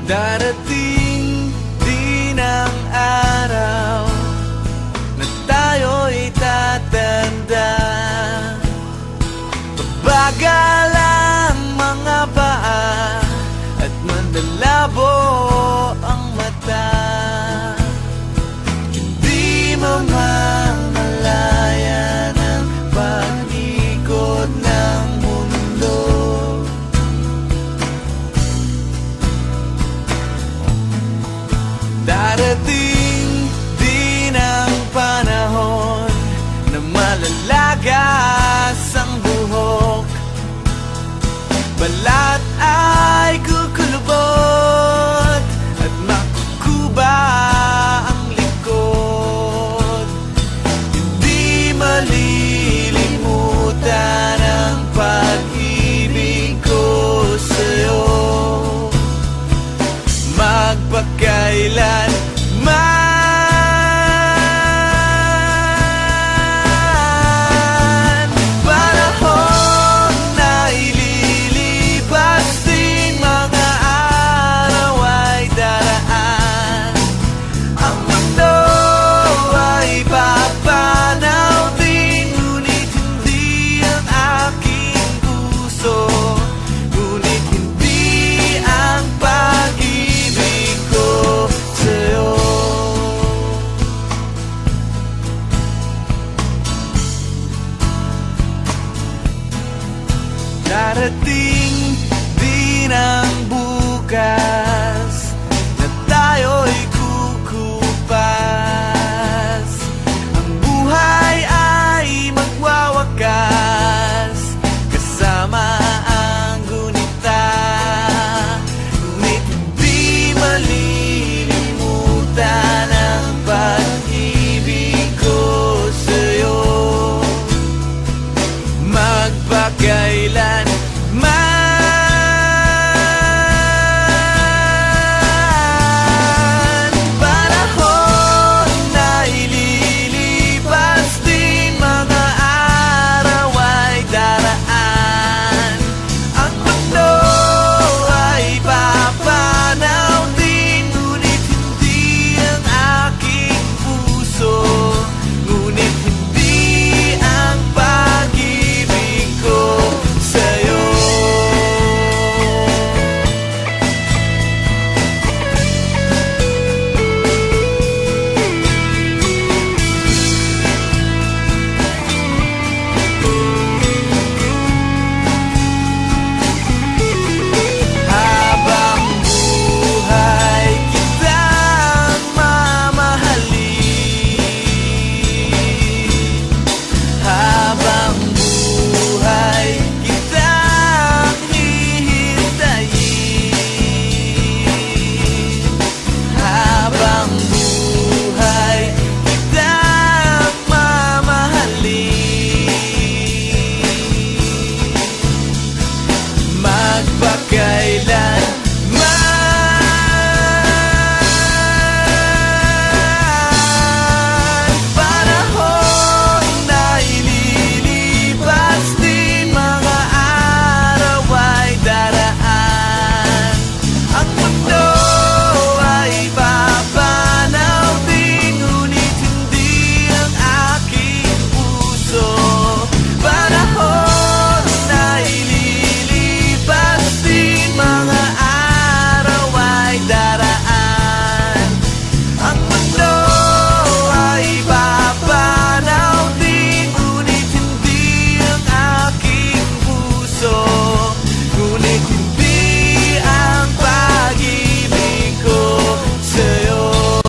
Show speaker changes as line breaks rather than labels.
Darating din ang araw na tayo'y tatanda. Bagal ang mga paa at mandalabo ang mata. Hindi mamamalayan ang pag-ikot ng mundo. Darating din ang panahon na malalagas ang buhok. Balat ay kukulubot at makukuba ang likod. Hindi malilimutan ang pag-ibig ko sa'yo, magpakailan man. Panahon na ililipas din, mga araw ay daraan. Ang mundo ay papanaw din, ngunit hindi ang aking puso, ngunit hindi ang pag-ibig ko sa'yo. Darating din ang bukas